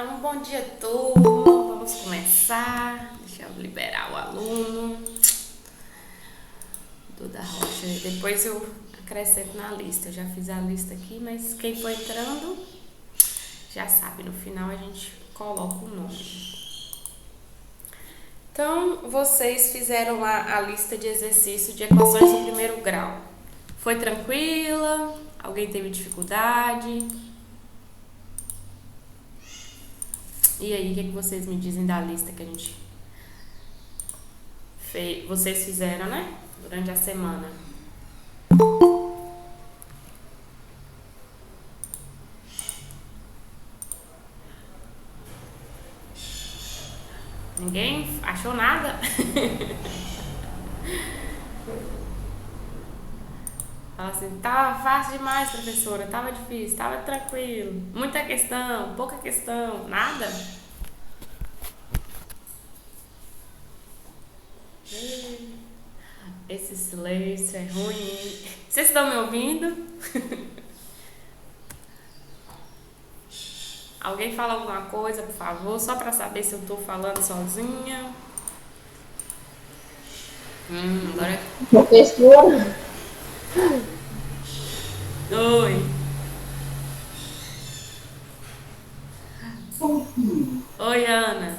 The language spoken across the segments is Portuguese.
Então, bom dia, turma. Vamos começar. Deixa eu liberar o aluno. Duda Rocha. Depois eu acrescento na lista. Eu já fiz a lista aqui, mas quem for entrando já sabe. No final a gente coloca o nome. Então, vocês fizeram lá a lista de exercício de equações do primeiro grau. Foi tranquila? Alguém teve dificuldade? E aí, o que vocês me dizem da lista que a gente fez? Vocês fizeram, né? Durante a semana. Ninguém achou nada? Fala assim, tava fácil demais, professora, tava difícil, tava tranquilo. Muita questão, pouca questão, nada? Esse silêncio é ruim. Vocês estão me ouvindo? Alguém fala alguma coisa, por favor, só pra saber se eu tô falando sozinha. Agora... Professora, Oi. Oi, Ana.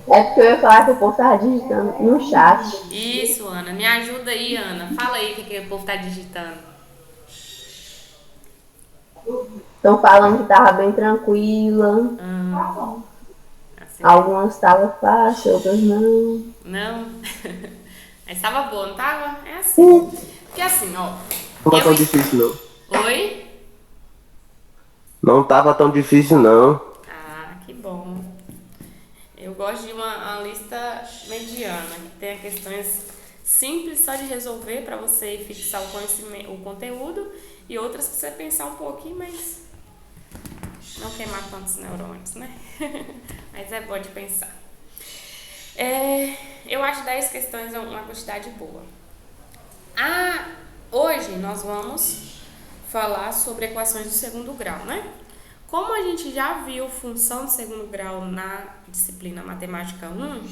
é porque eu ia falar que o povo tava digitando no chat. Isso, Ana. Me ajuda aí, Ana. Fala aí o que o povo tá digitando. Estão falando que tava bem tranquila. Assim, Algumas estavam fácil, outras não. não? Mas tava boa, não tava? É assim. Porque assim, ó. Não tava tão difícil, não. Oi? Não tava tão difícil, não. Ah, que bom. Eu gosto de uma lista mediana, que tenha questões simples só de resolver para você fixar o conhecimento, o conteúdo, e outras que você pensar um pouquinho, mas não queimar tantos neurônios, né? Mas é bom de pensar. Eu acho 10 questões uma quantidade boa. Hoje nós vamos falar sobre equações do segundo grau, né? Como a gente já viu função de segundo grau na disciplina Matemática 1,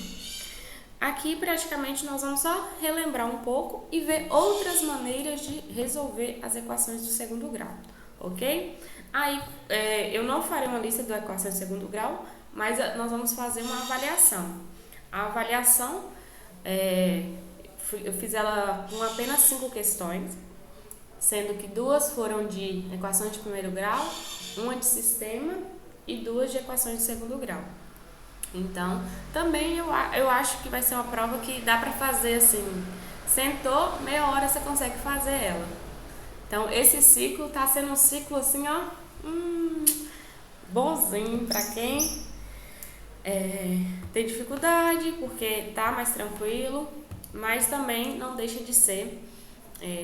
aqui praticamente nós vamos só relembrar um pouco e ver outras maneiras de resolver as equações do segundo grau, ok? Aí, eu não farei uma lista de equações do segundo grau, mas nós vamos fazer uma avaliação. A avaliação, eu fiz ela com apenas 5 questões, sendo que 2 foram de equações de primeiro grau, uma de sistema e 2 de equações de segundo grau. Então, também eu acho que vai ser uma prova que dá pra fazer assim, sentou, meia hora você consegue fazer ela. Então, esse ciclo tá sendo um ciclo assim, ó, bonzinho pra quem tem dificuldade, porque tá mais tranquilo, mas também não deixa de ser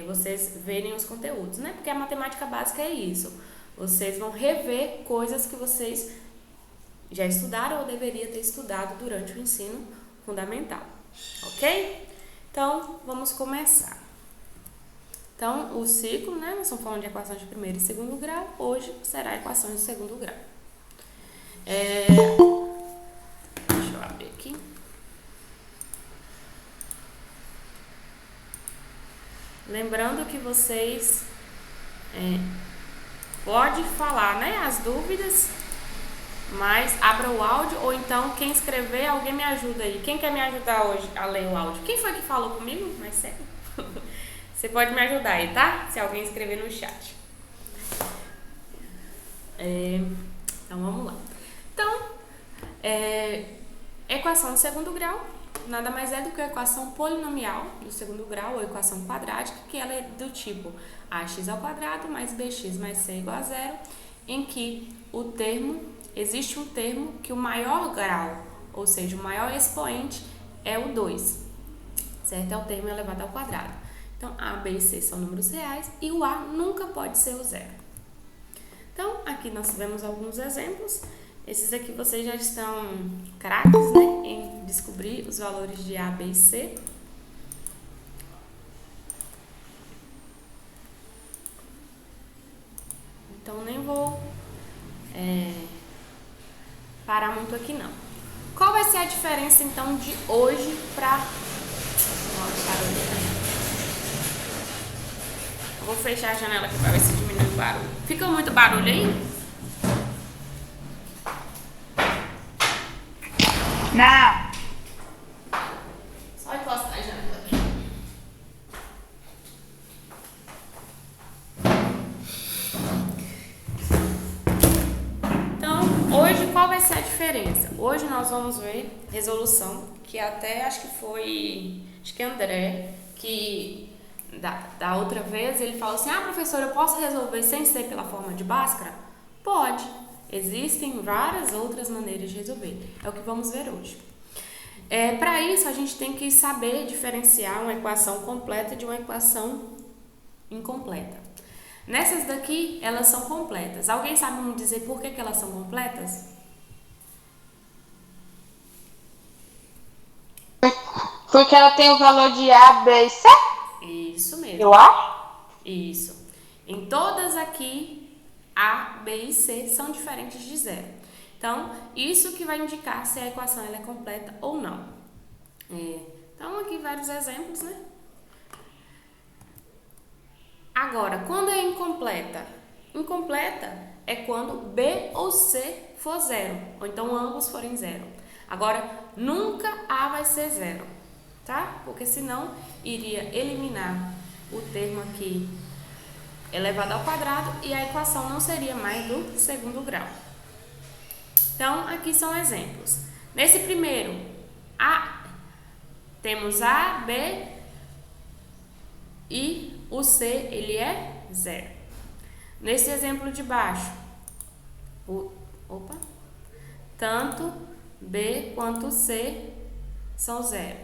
vocês verem os conteúdos, né? Porque a matemática básica é isso. Vocês vão rever coisas que vocês já estudaram ou deveria ter estudado durante o ensino fundamental, ok? Então, vamos começar. Então, o ciclo, né? Nós estamos falando de equações de primeiro e segundo grau. Hoje será equações de segundo grau. Deixa eu abrir aqui. Lembrando que vocês pode falar, né, as dúvidas, mas abra o áudio, ou então quem escrever, alguém me ajuda aí. Quem quer me ajudar hoje a ler o áudio? Quem foi que falou comigo? Mais sério? Você pode me ajudar aí, tá? Se alguém escrever no chat. Então vamos lá. Então, equação de segundo grau nada mais é do que a equação polinomial do segundo grau, ou equação quadrática, que ela é do tipo ax ao quadrado mais bx mais c igual a zero, em que existe um termo que o maior grau, ou seja, o maior expoente é o 2, certo? É o termo elevado ao quadrado. Então, a, b e c são números reais e o a nunca pode ser o zero. Então, aqui nós tivemos alguns exemplos. Esses aqui vocês já estão craques, né, em descobrir os valores de A, B e C. Então, nem vou parar muito aqui não. Qual vai ser a diferença então de hoje para... Vou fechar a janela aqui para ver se diminui o barulho. Fica muito barulho aí? Não. Só encostar a janela aqui. Então, hoje qual vai ser a diferença? Hoje nós vamos ver resolução, que até acho que André, que da outra vez ele falou assim, professora, eu posso resolver sem ser pela forma de Bhaskara? Pode. Existem várias outras maneiras de resolver. É o que vamos ver hoje. Para isso, a gente tem que saber diferenciar uma equação completa de uma equação incompleta. Nessas daqui, elas são completas. Alguém sabe me dizer por que elas são completas? Porque ela tem o valor de A, B e C? Isso mesmo. Eu acho. Isso. Em todas aqui, A, B e C são diferentes de zero. Então, isso que vai indicar se a equação ela é completa ou não. Então, aqui vários exemplos, né? Agora, quando é incompleta? Incompleta é quando B ou C for zero, ou então ambos forem zero. Agora, nunca A vai ser zero, tá? Porque senão iria eliminar o termo aqui elevado ao quadrado e a equação não seria mais do segundo grau. Então, aqui são exemplos. Nesse primeiro, temos A, B e o C, ele é zero. Nesse exemplo de baixo, tanto B quanto C são zero.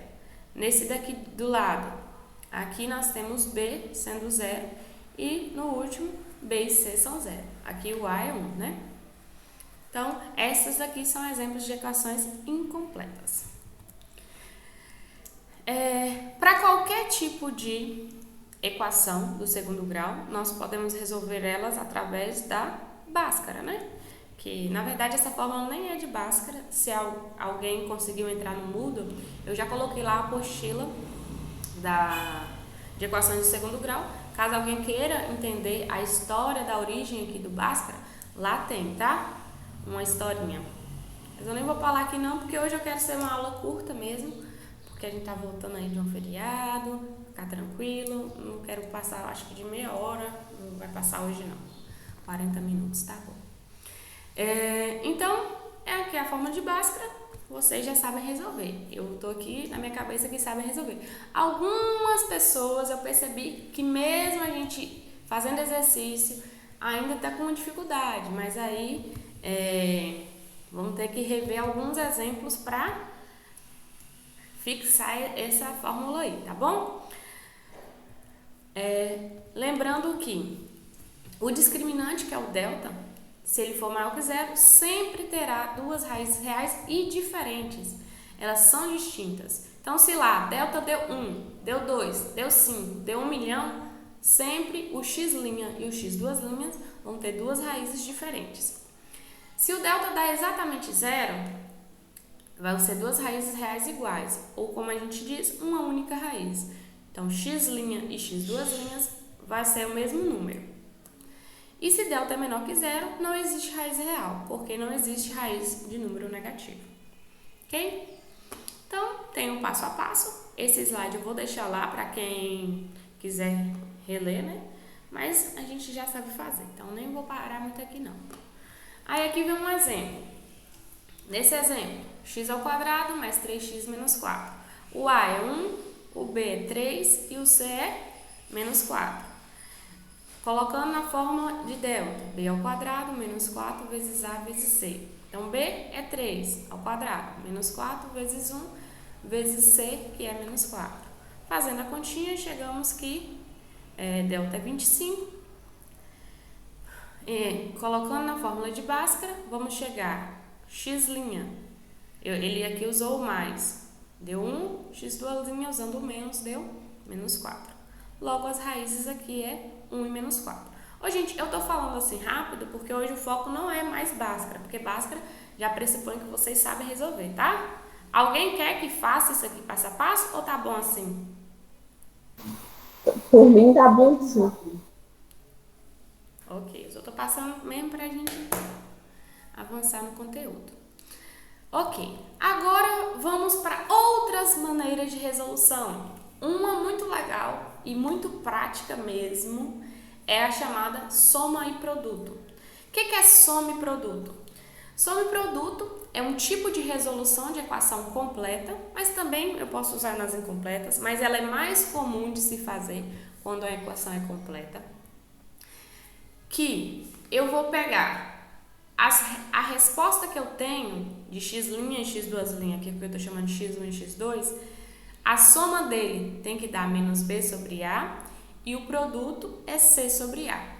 Nesse daqui do lado, aqui nós temos B sendo zero e no último, B e C são zero. Aqui o A é 1, né? Então, essas aqui são exemplos de equações incompletas. Para qualquer tipo de equação do segundo grau, nós podemos resolver elas através da Bhaskara, né? Que, na verdade, essa fórmula nem é de Bhaskara. Se alguém conseguiu entrar no Moodle, eu já coloquei lá a apostila de equações do segundo grau. Caso alguém queira entender a história da origem aqui do Bhaskara, lá tem, tá? Uma historinha. Mas eu nem vou falar aqui não, porque hoje eu quero ser uma aula curta mesmo, porque a gente tá voltando aí de um feriado, ficar tranquilo, não quero passar, acho que de meia hora, não vai passar hoje não, 40 minutos, tá bom. Então, aqui a forma de Bhaskara, vocês já sabem resolver. Eu tô aqui na minha cabeça que sabem resolver. Algumas pessoas eu percebi que mesmo a gente fazendo exercício, ainda tá com dificuldade, mas aí vamos ter que rever alguns exemplos para fixar essa fórmula aí, tá bom? Lembrando que o discriminante, que é o delta, se ele for maior que zero, sempre terá duas raízes reais e diferentes. Elas são distintas. Então, se lá delta deu 1, deu 2, deu 5, deu 1 milhão, sempre o x' e o x duas linhas vão ter duas raízes diferentes. Se o delta dá exatamente zero, vão ser duas raízes reais iguais, ou como a gente diz, uma única raiz. Então, x' e x duas linhas vai ser o mesmo número. E se delta é menor que zero, não existe raiz real, porque não existe raiz de número negativo. Ok? Então, tem um passo a passo. Esse slide eu vou deixar lá para quem quiser reler, né? Mas a gente já sabe fazer, então nem vou parar muito aqui não. Aí aqui vem um exemplo. Nesse exemplo, x ao quadrado mais 3x menos 4. O A é 1, o B é 3 e o C é menos 4. Colocando na fórmula de delta, b ao quadrado menos 4 vezes A vezes C. Então, B é 3 ao quadrado, menos 4 vezes 1 vezes C, que é menos 4. Fazendo a continha, chegamos que delta é 25. Colocando na fórmula de Bhaskara, vamos chegar x'. Ele aqui usou o mais. Deu 1, x duas linhas usando o menos, deu menos 4. Logo, as raízes aqui é 1 e menos 4. Gente, eu tô falando assim rápido porque hoje o foco não é mais Bhaskara, porque Bhaskara já pressupõe que vocês sabem resolver, tá? Alguém quer que faça isso aqui passo a passo ou tá bom assim? Por mim tá bom sim. Ok, eu só tô passando mesmo pra gente avançar no conteúdo. Ok, agora vamos para outras maneiras de resolução. Uma muito legal e muito prática mesmo é a chamada soma e produto. O que é soma e produto? Soma e produto é um tipo de resolução de equação completa, mas também eu posso usar nas incompletas, mas ela é mais comum de se fazer quando a equação é completa. Que eu vou pegar a resposta que eu tenho de x' e x2', que é o que eu estou chamando de x1 e x2, a soma dele tem que dar menos b sobre a e o produto é c sobre a.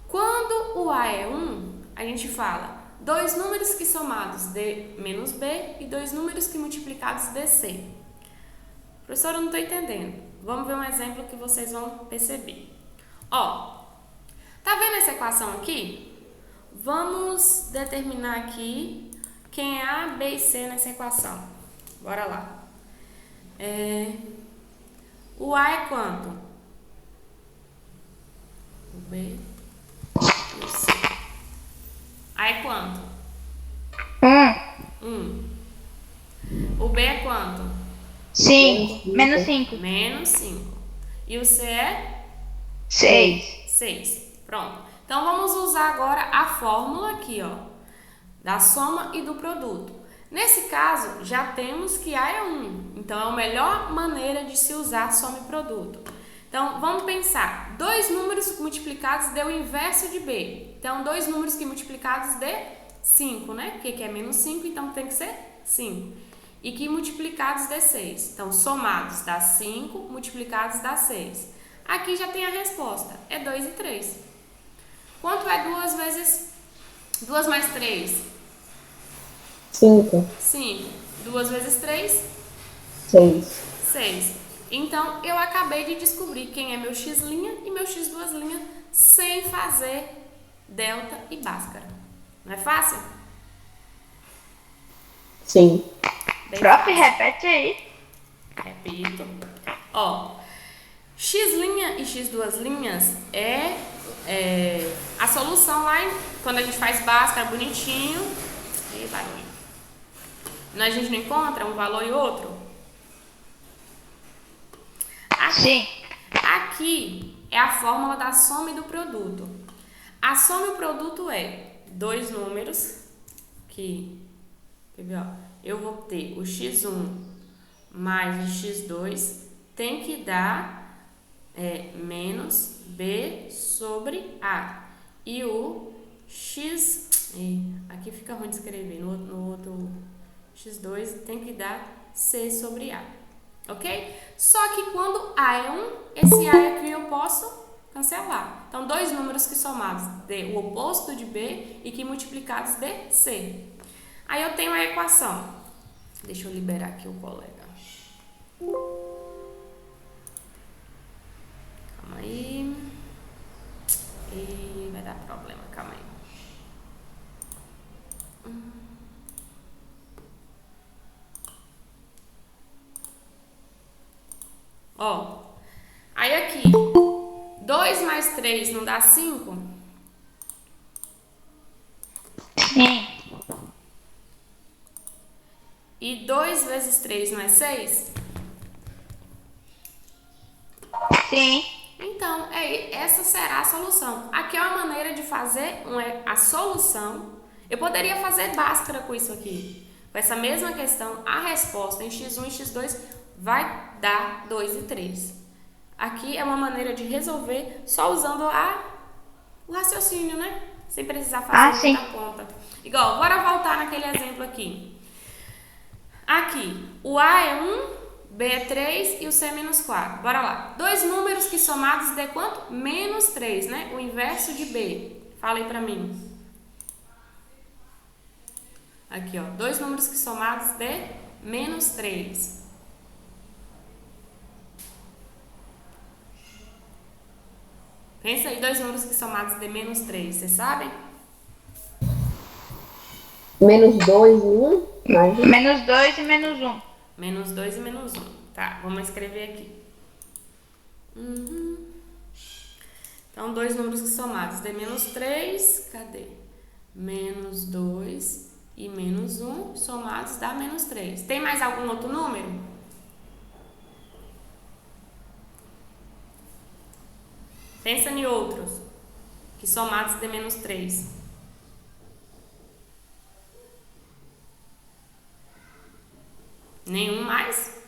Quando o a é 1, a gente fala dois números que somados dê menos b e dois números que multiplicados dê c. Professora, eu não estou entendendo. Vamos ver um exemplo que vocês vão perceber. Ó, tá vendo essa equação aqui? Vamos determinar aqui quem é A, B e C nessa equação. Bora lá. O A é quanto? O B e o C. A é quanto? 1. O B é quanto? 5. Menos 5. Menos 5. E o C é? 6. 6. Pronto. Então, vamos usar agora a fórmula aqui, ó, da soma e do produto. Nesse caso, já temos que A é 1. Então, é a melhor maneira de se usar soma e produto. Então, vamos pensar. Dois números multiplicados dê o inverso de B. Então, dois números que multiplicados dê 5, né? Porque aqui é menos 5, então tem que ser 5. E que multiplicados dê 6. Então, somados dá 5, multiplicados dá 6. Aqui já tem a resposta. É 2 e 3. Quanto é 2 vezes 2 mais 3? 5. 5. 2 vezes 3? 6. 6. Então, eu acabei de descobrir quem é meu x' e meu x2' sem fazer delta e bhaskara. Não é fácil? Sim. Bem Prof, fácil. repete aí. Repito. Ó, x' e x2' é a solução lá quando a gente faz bhaskara bonitinho. E barulho. A gente não encontra um valor e outro? Sim. Aqui é a fórmula da soma e do produto. A soma e o produto é dois números que, quer ver, ó, eu vou ter o x1 mais o x2 tem que dar menos b sobre a. E o x, aqui fica ruim de escrever, no outro x2 tem que dar c sobre a. Ok? Só que quando A é 1, esse A aqui eu posso cancelar. Então, dois números que somados dê o oposto de B e que multiplicados dê C. Aí eu tenho a equação. Deixa eu liberar aqui o colega. Calma aí. E vai dar problema, calma aí. Ó, aí aqui, 2 mais 3 não dá 5? Sim. E 2 vezes 3 não é 6? Sim. Então, essa será a solução. Aqui é uma maneira de fazer a solução. Eu poderia fazer bhaskara com isso aqui. Com essa mesma questão, a resposta em x1 e x2 vai dar 2 e 3. Aqui é uma maneira de resolver só usando o raciocínio, né? Sem precisar fazer muita conta. Igual, bora voltar naquele exemplo aqui. Aqui, o A é 1, B é 3 e o C é menos 4. Bora lá. Dois números que somados dê quanto? Menos 3, né? O inverso de B. Fala aí pra mim. Aqui, ó. Dois números que somados dê menos 3. Pensa aí, dois números que somados dê menos 3. Vocês sabem? Menos 2 e 1, mais 1. Menos 2 e menos 1. Menos 2 e menos 1. Tá, vamos escrever aqui. Então, dois números que somados dê menos 3, cadê? Menos 2 e menos 1 somados dá menos 3. Tem mais algum outro número? Pensa em outros que somados dê menos 3. Nenhum mais?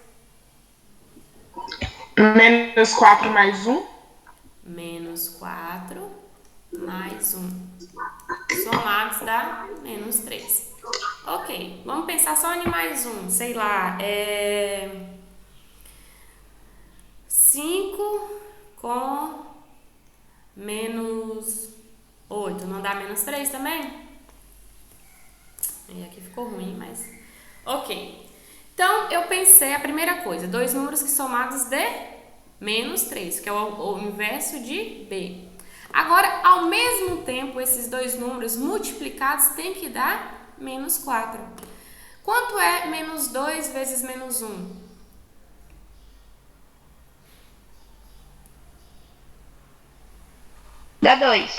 Menos 4 mais 1. Menos 4 mais 1. Somados dá menos 3. Ok, vamos pensar só em mais um. Sei lá, 5 com menos 8. Não dá menos 3 também? E aqui ficou ruim, mas... Ok. Então, eu pensei a primeira coisa. Dois números que somados dê menos 3, que é o inverso de B. Agora, ao mesmo tempo, esses dois números multiplicados têm que dar menos 4. Quanto é menos 2 vezes menos 1? Dá 2.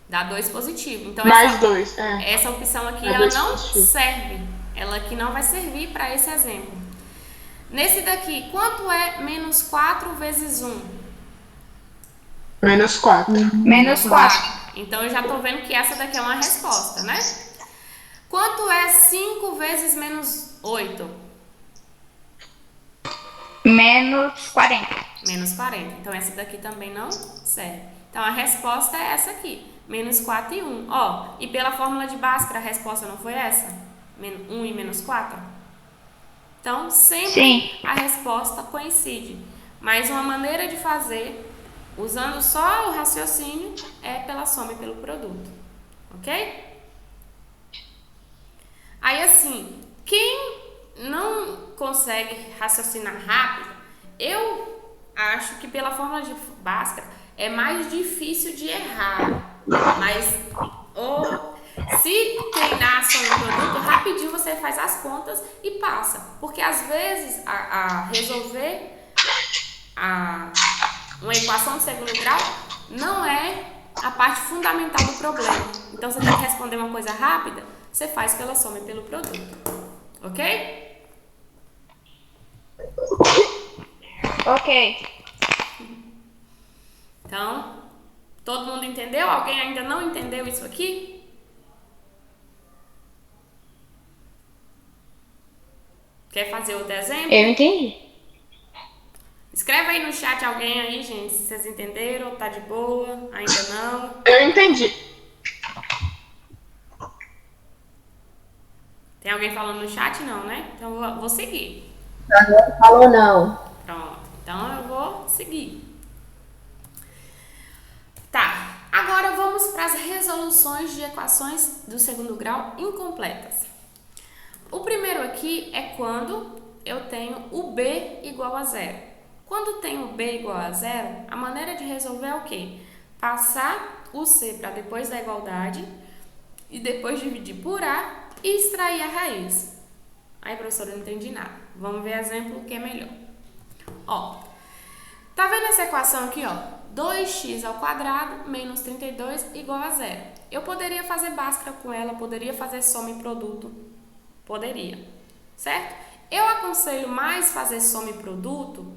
Dá 2 positivo. Então, Mais 2. essa opção aqui Dá ela dois não positivo. serve. Ela aqui não vai servir para esse exemplo. Nesse daqui, quanto é menos 4 vezes 1? Menos 4. Menos 4. Então, eu já estou vendo que essa daqui é uma resposta, né? Quanto é 5 vezes menos 8? Menos 40. Menos 40. Então, essa daqui também não serve. Então, a resposta é essa aqui. Menos 4 e 1. Ó, e pela fórmula de Bhaskara, a resposta não foi essa? 1 e menos 4? Então, sempre Sim. a resposta coincide. Mas uma maneira de fazer, usando só o raciocínio, é pela soma e pelo produto. Ok? Aí, assim, quem não consegue raciocinar rápido, eu acho que pela fórmula de Bhaskara é mais difícil de errar. Mas, se treinar só no produto, rapidinho você faz as contas e passa. Porque, às vezes, resolver uma equação de segundo grau não é a parte fundamental do problema. Então, você tem que responder uma coisa rápida, você faz pela soma e pelo produto. Ok? Ok. Então, todo mundo entendeu? Alguém ainda não entendeu isso aqui? Quer fazer outro exemplo? Eu entendi. Escreve aí no chat alguém aí, gente, se vocês entenderam, tá de boa, ainda não. Eu entendi. Tem alguém falando no chat? Não, né? Então eu vou seguir. Agora falou não. Pronto, então eu vou seguir. Tá, agora vamos para as resoluções de equações do segundo grau incompletas. O primeiro aqui é quando eu tenho o B igual a zero. Quando tenho B igual a zero, a maneira de resolver é o quê? Passar o C para depois da igualdade e depois dividir por A e extrair a raiz. Aí, professora, eu não entendi nada. Vamos ver exemplo que é melhor. Ó, tá vendo essa equação aqui, ó? 2x ao quadrado menos 32 igual a zero. Eu poderia fazer Bhaskara com ela, poderia fazer soma e produto. Poderia, certo? Eu aconselho mais fazer soma e produto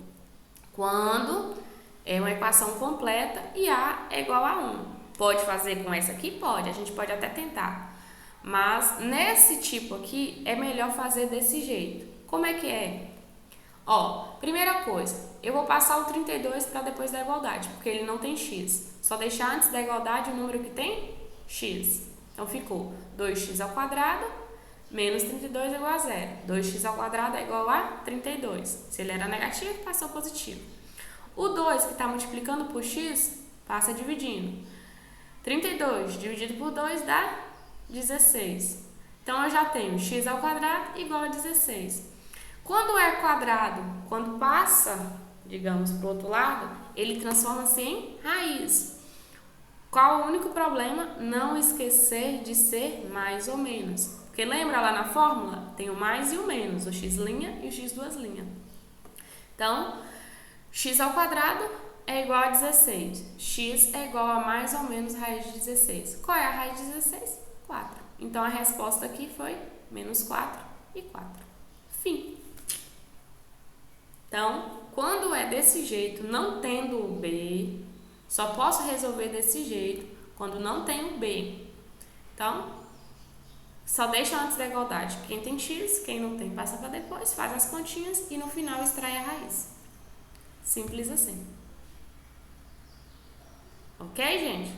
quando é uma equação completa e A é igual a 1. Pode fazer com essa aqui? Pode, a gente pode até tentar. Mas nesse tipo aqui é melhor fazer desse jeito. Como é que é? Ó, primeira coisa, eu vou passar o 32 para depois da igualdade, porque ele não tem x. Só deixar antes da igualdade o número que tem x. Então ficou 2x ao quadrado menos 32 é igual a zero. 2x ao quadrado é igual a 32. Se ele era negativo, passou positivo. O 2 que está multiplicando por x, passa dividindo. 32 dividido por 2 dá 16. Então, eu já tenho x ao quadrado igual a 16. Quando é quadrado, quando passa, digamos, para o outro lado, ele transforma-se em raiz. Qual o único problema? Não esquecer de ser mais ou menos. Porque lembra lá na fórmula? Tem o mais e o menos, o x' e o x². Então, x ao quadrado é igual a 16. X é igual a mais ou menos raiz de 16. Qual é a raiz de 16? 4. Então, a resposta aqui foi menos 4 e 4. Fim. Então, quando é desse jeito, não tendo o B, só posso resolver desse jeito quando não tem o B. Então, só deixa antes da igualdade. Quem tem x, quem não tem, passa para depois, faz as continhas e no final extrai a raiz. Simples assim. Ok, gente?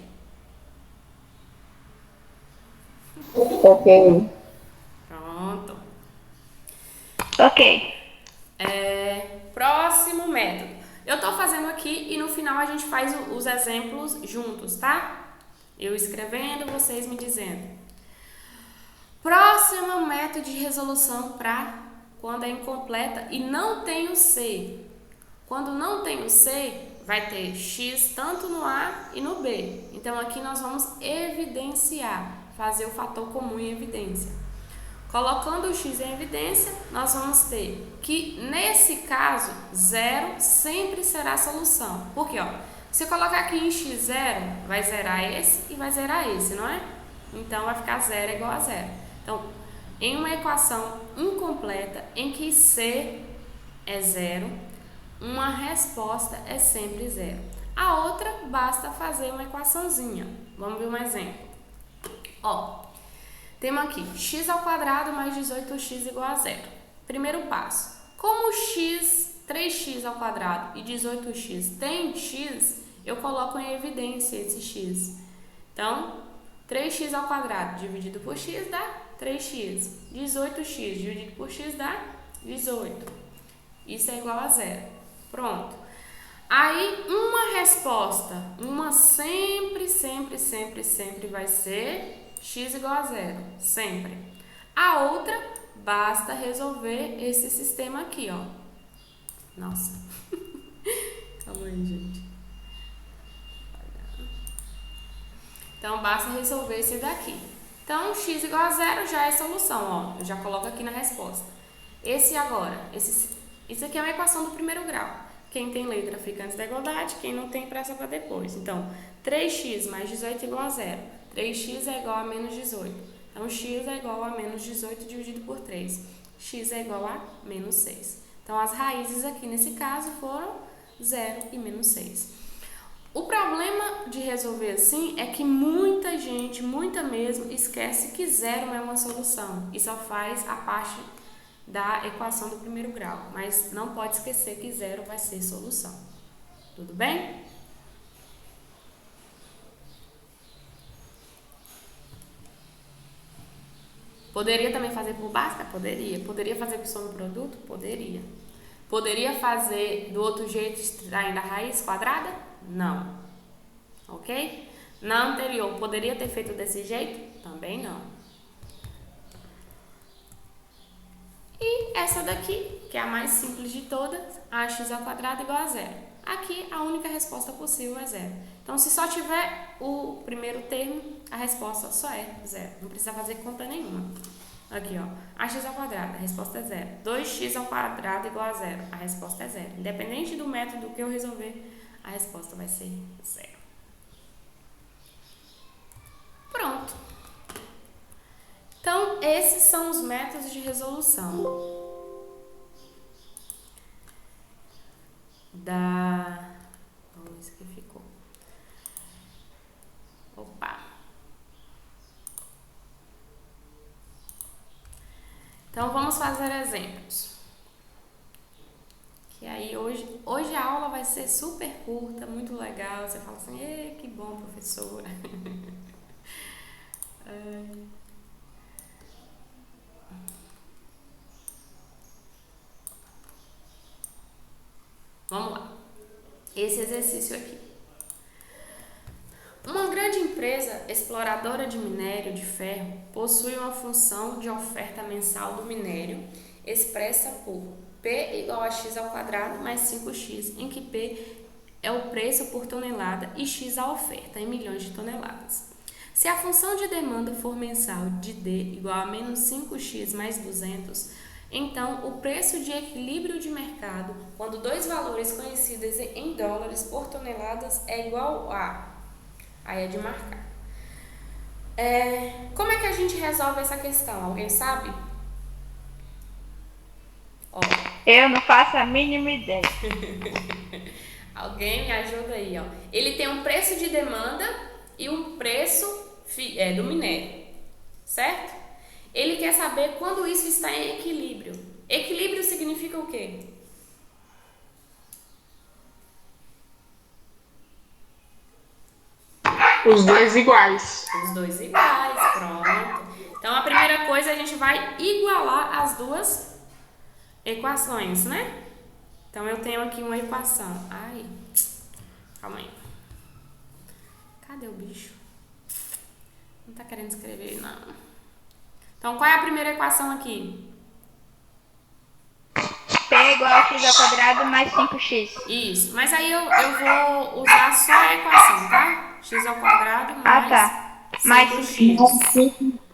Ok. Pronto. Ok. Próximo método. Eu tô fazendo aqui e no final a gente faz os exemplos juntos, tá? Eu escrevendo, vocês me dizendo. Próximo método de resolução para quando é incompleta e não tem o C. Quando não tem o C, vai ter x tanto no A e no B. Então, aqui nós vamos evidenciar, fazer o fator comum em evidência. Colocando o x em evidência, nós vamos ter que, nesse caso, 0 sempre será a solução. Por quê? Se eu colocar aqui em x0, vai zerar esse e vai zerar esse, não é? Então, vai ficar 0 igual a 0. Então, em uma equação incompleta, em que C é 0, uma resposta é sempre 0. A outra, basta fazer uma equaçãozinha. Vamos ver um exemplo. Temos aqui x ao quadrado mais 18x igual a 0. Primeiro passo. Como x, 3x ao quadrado e 18x tem x, eu coloco em evidência esse x. Então, 3x ao quadrado dividido por x dá 3x. 18x dividido por x dá 18. Isso é igual a 0. Pronto. Aí, uma resposta, uma sempre vai ser x igual a 0, sempre. A outra, basta resolver esse sistema aqui, ó. Nossa. Calma aí, gente. Então, basta resolver esse daqui. Então, x igual a 0 já é solução, ó. Eu já coloco aqui na resposta. Esse agora, isso aqui é uma equação do primeiro grau. Quem tem letra fica antes da igualdade, quem não tem pressa para depois. Então, 3x mais 18 igual a 0. 3x é igual a menos 18. Então, x é igual a menos 18 dividido por 3. X é igual a menos 6. Então, as raízes aqui nesse caso foram 0 e menos 6. O problema de resolver assim é que muita gente, muita mesmo, esquece que 0 é uma solução e só faz a parte da equação do primeiro grau. Mas não pode esquecer que 0 vai ser solução. Tudo bem? Poderia também fazer por básica? Poderia. Poderia fazer por soma do produto? Poderia. Poderia fazer do outro jeito, extraindo a raiz quadrada? Não. Ok? Na anterior, poderia ter feito desse jeito? Também não. E essa daqui, que é a mais simples de todas, ax ao quadrado igual a 0. Aqui, a única resposta possível é 0. Então, se só tiver o primeiro termo, a resposta só é 0. Não precisa fazer conta nenhuma. Aqui, ó. Ax ao quadrado, a resposta é 0. 2x ao quadrado igual a 0. A resposta é 0. Independente do método que eu resolver, a resposta vai ser 0. Pronto. Então, esses são os métodos de resolução isso aqui ficou. Opa! Então, vamos fazer exemplos. Que aí, hoje a aula vai ser super curta, muito legal. Você fala assim, que bom, professora. Vamos lá. Esse exercício aqui. Uma grande empresa exploradora de minério de ferro possui uma função de oferta mensal do minério expressa por P igual a x ao quadrado mais 5x, em que P é o preço por tonelada e x a oferta em milhões de toneladas. Se a função de demanda for mensal de D igual a menos 5x mais 200, então o preço de equilíbrio de mercado, quando dois valores conhecidos em dólares por toneladas, é igual a... Aí é de marcar. Como é que a gente resolve essa questão? Alguém sabe? Ó, Eu não faço a mínima ideia. alguém me ajuda aí, ó. Ele tem um preço de demanda e um preço do minério, certo? Ele quer saber quando isso está em equilíbrio. Equilíbrio significa o quê? Os dois iguais. Os dois iguais, pronto. Então, a primeira coisa, a gente vai igualar as duas equações, né? Então, eu tenho aqui uma equação. Ai, calma aí. Cadê o bicho? Não tá querendo escrever, não. Então, qual é a primeira equação aqui? P igual a x ao quadrado mais 5x. Isso, mas aí eu vou usar só a equação, tá? X ao quadrado mais tá. Mais 5x.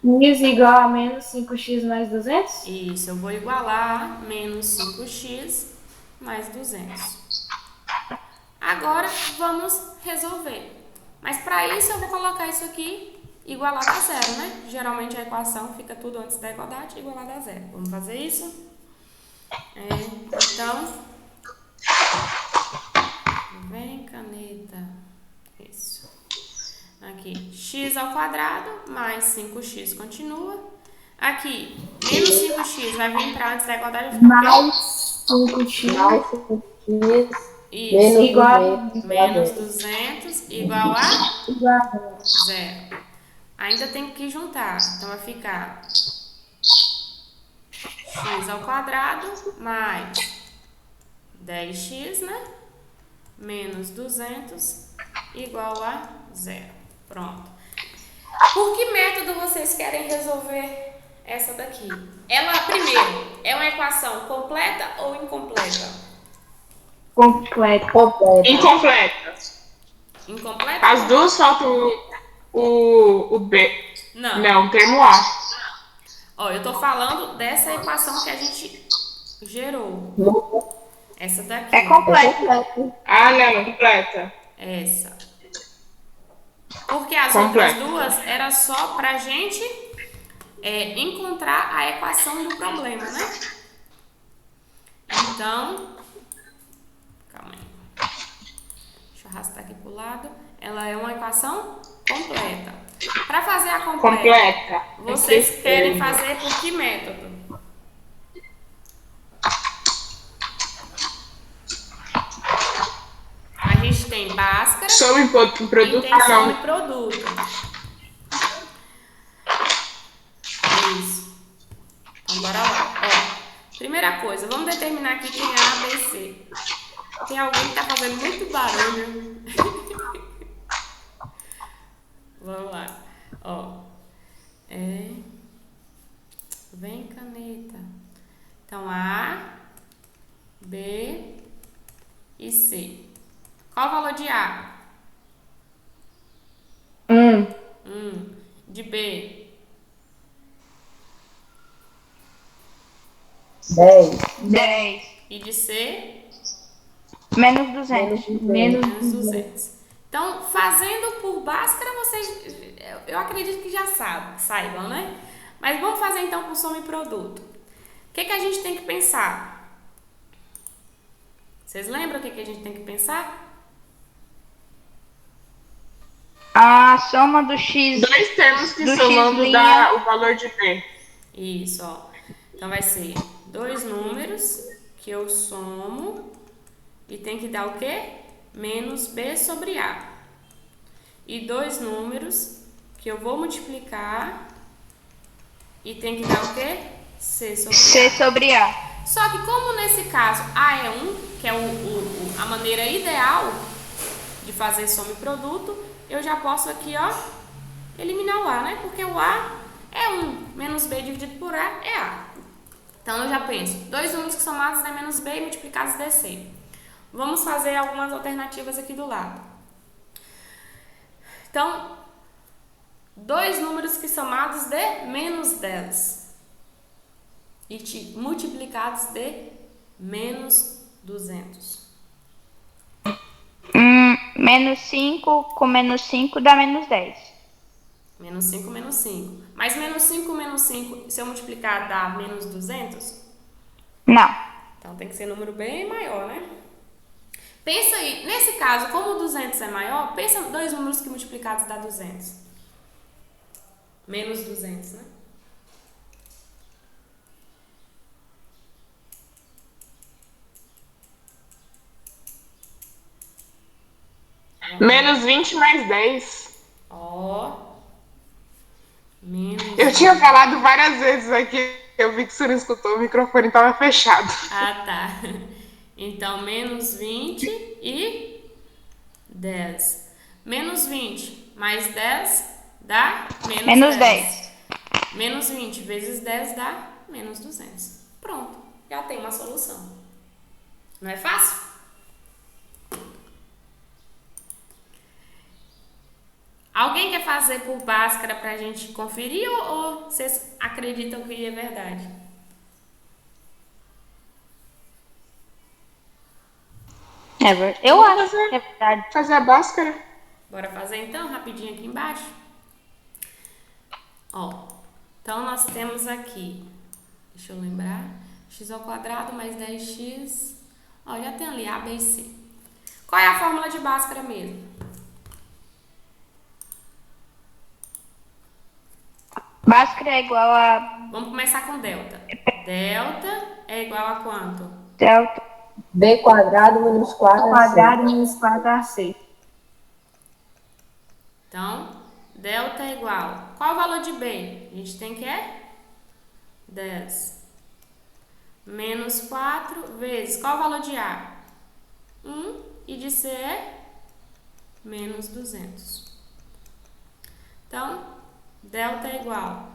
5x igual a menos 5x mais 200? Isso, eu vou igualar menos 5x mais 200. Agora, vamos resolver. Mas para isso, eu vou colocar isso aqui igualado a zero, né? Geralmente a equação fica tudo antes da igualdade igualado a zero. Vamos fazer isso? Então, vem caneta. Isso. Aqui, x ao quadrado mais 5x continua. Aqui, menos 5x vai vir para antes da igualdade. Mais 5x. Mais 5x. Isso. Menos Igual 200. menos 200 igual a Igual a zero. Ainda tem que juntar. Então, vai ficar x ao quadrado mais 10x, né? Menos 200 igual a zero. Pronto. Por que método vocês querem resolver essa daqui? Ela, primeiro, é uma equação completa ou incompleta? completa. Incompleta. Incompleta? As duas faltam o B. Não. Não, o termo A. Ó, eu tô falando dessa equação que a gente gerou. Essa daqui. É completa. Ah, não, completa. Essa. Porque as Completa. outras duas era só pra gente encontrar a equação do problema, né? Então, calma aí. Deixa eu arrastar aqui pro lado. Ela é uma equação completa. Para fazer a completa, vocês querem fazer por que método? A gente tem Bhaskara Sobre produto. e tem some produto. Isso. Então, bora lá. Ó, primeira coisa, vamos determinar aqui quem é A, B e C. Tem alguém que tá fazendo muito barulho. Vamos lá. Ó. Vem caneta. Então, A, B e C. Qual o valor de A? 1. De B? 10. E de C? Menos 200. Menos Menos 200. Então, fazendo por Bhaskara, vocês, eu acredito que já saibam, né? Mas vamos fazer então por soma e produto. O que a gente tem que pensar? Vocês lembram o que a gente tem que pensar? A soma do x. Dois termos que do somando x' dá o valor de B. Isso, ó. Então, vai ser dois números que eu somo e tem que dar o quê? Menos B sobre A. E dois números que eu vou multiplicar e tem que dar o quê? C sobre A. C sobre A. Só que como nesse caso A é 1, que é a maneira ideal de fazer soma e produto, eu já posso aqui, ó, eliminar o A, né? Porque o A é 1, menos B dividido por A é A. Então, eu já penso, dois números que somados dá menos B e multiplicados dá C. Vamos fazer algumas alternativas aqui do lado. Então, dois números que somados de menos 10 e multiplicados de menos 200. Menos 5 com menos 5 dá menos 10. Menos 5, menos 5. Mas menos 5, se eu multiplicar, dá menos 200? Não. Então tem que ser número bem maior, né? Pensa aí, nesse caso, como o 200 é maior, pensa dois números que multiplicados dá 200. Menos 200, né? Menos 20 mais 10. Ó. Menos. Eu tinha falado várias vezes aqui. Eu vi que você não escutou, o microfone estava fechado. Ah, tá. Então, menos 20 e 10. Menos 20 mais 10 dá Menos 10. Menos 20 vezes 10 dá menos 200. Pronto, já tem uma solução. Não é fácil? Alguém quer fazer por Bhaskara pra gente conferir ou vocês acreditam que é verdade? Eu acho que é verdade. Fazer a Bhaskara. Bora fazer então, rapidinho aqui embaixo? Ó, então nós temos aqui, deixa eu lembrar, x ao quadrado mais 10x, ó, já tem ali A, B e C. Qual é a fórmula de Bhaskara mesmo? Bhaskara é igual a Vamos começar com delta. Delta é igual a quanto? delta B quadrado menos 4AC. menos 4AC. Então, delta é igual. Qual o valor de B? A gente tem que é 10. Menos 4 vezes. Qual o valor de A? 1. E de C é menos 200. Então, delta é igual.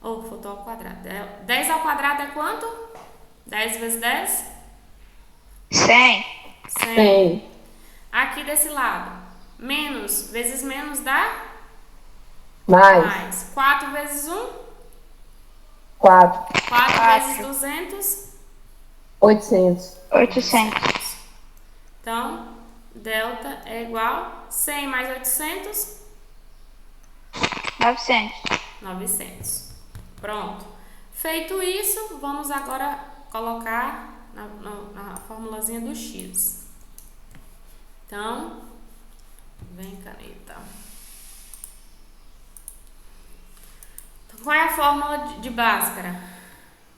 Faltou ao quadrado. 10 ao quadrado é quanto? 10 vezes 10? 100. 100. Aqui desse lado. Menos vezes menos dá? Mais. 4 vezes 1? 4. 4 vezes 200? 800. 800. Então, delta é igual 100 mais 800? 900. 900. Pronto. Feito isso, vamos agora colocar na formulazinha do x. Então, vem caneta. Então, qual é a fórmula de Bhaskara?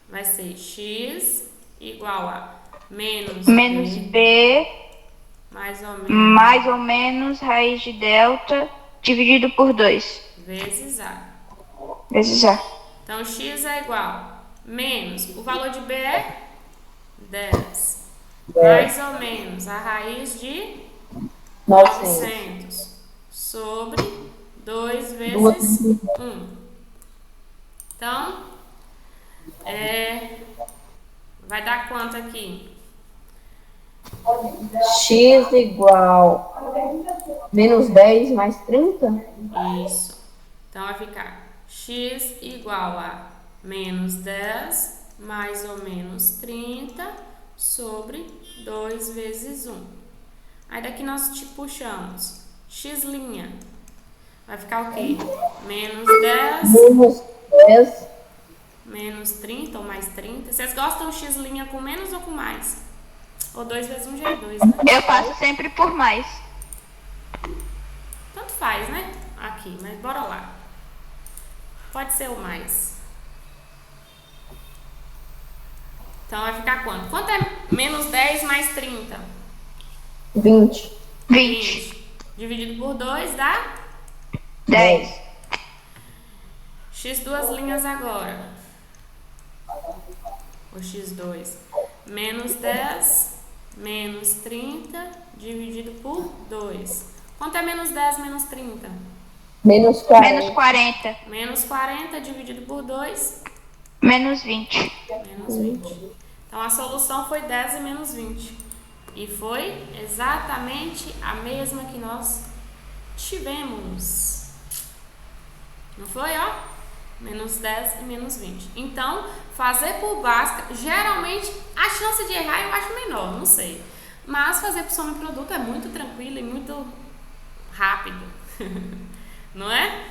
Vai ser x igual a menos B mais ou menos raiz de delta dividido por 2 vezes a. vezes A. Então, x é igual menos, o valor de b é 10, mais ou menos a raiz de 900 sobre 2 vezes 1. Então, vai dar quanto aqui? X igual menos 10 mais 30? Isso. Então, vai ficar x igual a menos 10 mais ou menos 30 sobre 2 vezes 1. Aí daqui nós puxamos x'. Vai ficar o quê? Menos 10 Menos 10. menos 30 ou mais 30. Vocês gostam x' com menos ou com mais? Ou 2 vezes 1 já é 2, né? Eu faço sempre por mais. Tanto faz, né? Aqui, mas bora lá. Pode ser o mais. Então vai ficar quanto? Quanto é menos 10 mais 30? 20. 20. Dividido por 2 dá 10. x duas linhas agora. O x2. Menos 10 menos 30 dividido por 2. Quanto é menos 10 menos 30? Menos 40. Menos 40. Menos 40 dividido por 2. Menos 20. Menos 20. Então, a solução foi 10 e menos 20. E foi exatamente a mesma que nós tivemos. Não foi, ó? Menos 10 e menos 20. Então, fazer por Bhaskara, geralmente a chance de errar eu acho menor, não sei. Mas fazer por soma e produto é muito tranquilo e muito rápido. Não é?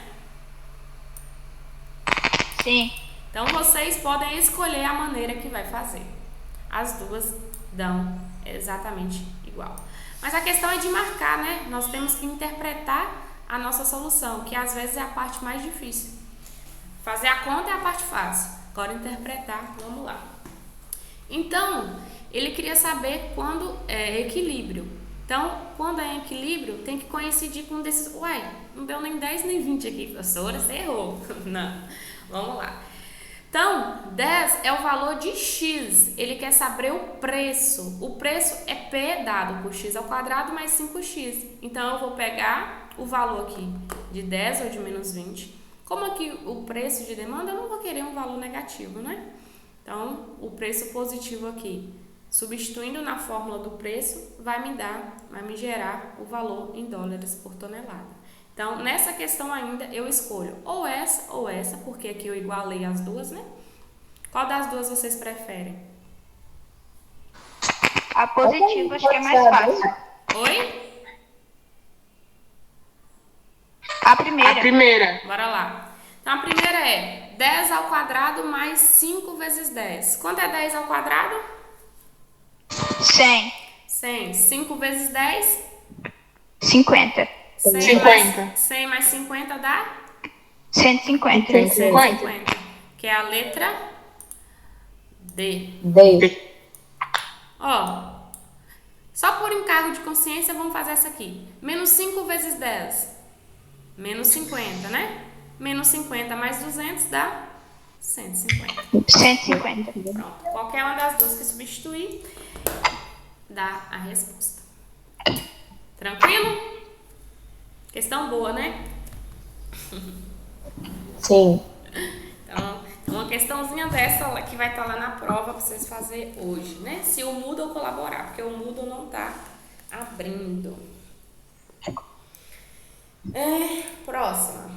Sim. Então, vocês podem escolher a maneira que vai fazer. As duas dão exatamente igual. Mas a questão é de marcar, né? Nós temos que interpretar a nossa solução, que às vezes é a parte mais difícil. Fazer a conta é a parte fácil. Agora interpretar, vamos lá. Então, ele queria saber quando é equilíbrio. Então, quando é equilíbrio, tem que coincidir com um desses... Uai, não deu nem 10 nem 20 aqui, professora, você errou. Não, vamos lá. Então, 10 é o valor de x. Ele quer saber o preço. O preço é P dado por x ao quadrado mais 5x. Então, eu vou pegar o valor aqui de 10 ou de menos 20. Como aqui o preço de demanda, eu não vou querer um valor negativo, né? Então, o preço positivo aqui, substituindo na fórmula do preço, vai me gerar o valor em dólares por tonelada. Então, nessa questão ainda, eu escolho ou essa, porque aqui eu igualei as duas, né? Qual das duas vocês preferem? A positiva acho que é mais fácil. Oi? A primeira. A primeira. Bora lá. Então, a primeira é 10 ao quadrado mais 5 vezes 10. Quanto é 10 ao quadrado? 100. 100. 5 vezes 10? 50. 100 mais 50 dá? 150. 150. Que é a letra D. D. Ó, só por encargo de consciência, vamos fazer essa aqui. Menos 5 vezes 10. Menos 50, né? Menos 50 mais 200 dá 150. 150. Pronto. Qualquer uma das duas que substituir, dá a resposta. Tranquilo? Questão boa, né? Sim. Então, uma questãozinha dessa que vai estar lá na prova para vocês fazerem hoje, né? Se o Moodle colaborar, porque o Moodle não está abrindo. Próxima.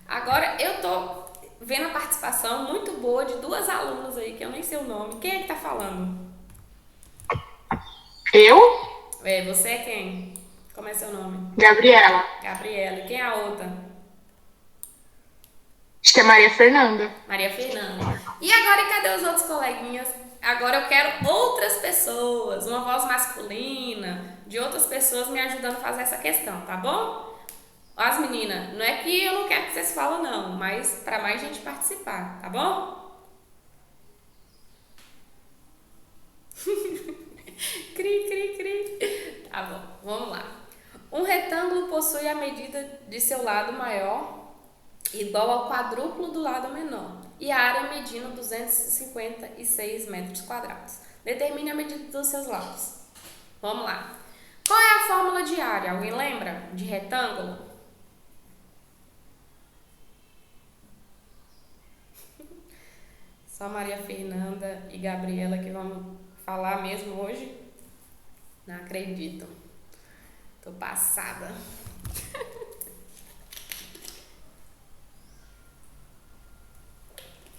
Agora eu tô vendo a participação muito boa de duas alunas aí, que eu nem sei o nome. Quem é que tá falando? Eu? Você é quem? Como é seu nome? Gabriela. Gabriela. E quem é a outra? Acho que é Maria Fernanda. Maria Fernanda. E agora, cadê os outros coleguinhas? Agora eu quero outras pessoas, uma voz masculina, de outras pessoas me ajudando a fazer essa questão, tá bom? As meninas, não é que eu não quero que vocês falem não, mas para mais gente participar, tá bom? Cri, cri, cri. Tá bom, vamos lá. Um retângulo possui a medida de seu lado maior igual ao quadrúplo do lado menor e a área medindo 256 metros quadrados. Determine a medida dos seus lados. Vamos lá. Qual é a fórmula de área? Alguém lembra? De retângulo? Só Maria Fernanda e Gabriela que vão falar mesmo hoje? Não acredito. Tô passada.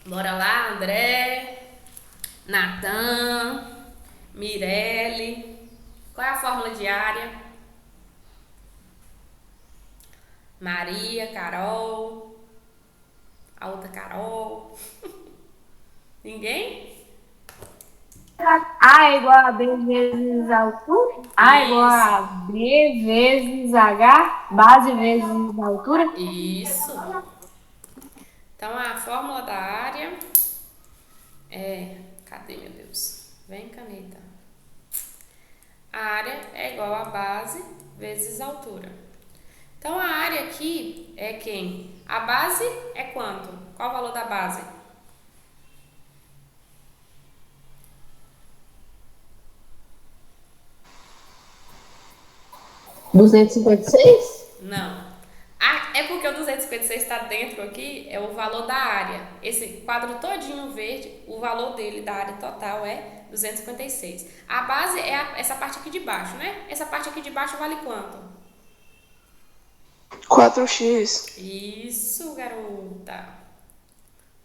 Bora lá, André, Natan, Mirelle. Qual é a fórmula de área? Maria, Carol. A outra Carol. Ninguém? A é igual a B vezes altura. A é igual a B vezes H, base vezes altura. Isso. Então, a fórmula da área é... Cadê, meu Deus? Vem, caneta. A área é igual a base vezes altura. Então, a área aqui é quem? A base é quanto? Qual o valor da base? R$256? Não. É porque o 256 está dentro aqui, é o valor da área. Esse quadro todinho verde, o valor dele da área total é 256. A base é essa parte aqui de baixo, né? Essa parte aqui de baixo vale quanto? 4x. Isso, garota.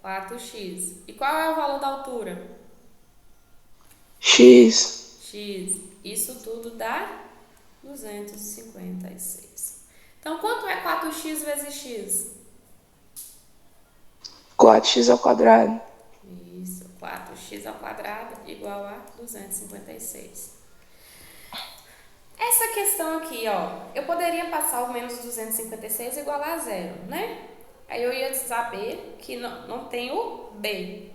4x. E qual é o valor da altura? X. X. Isso tudo dá 256. Então, quanto é 4x vezes x? 4x ao quadrado. Isso, 4x ao quadrado igual a 256. Essa questão aqui, ó, eu poderia passar o menos 256 igual a zero, né? Aí eu ia saber que não tem o B.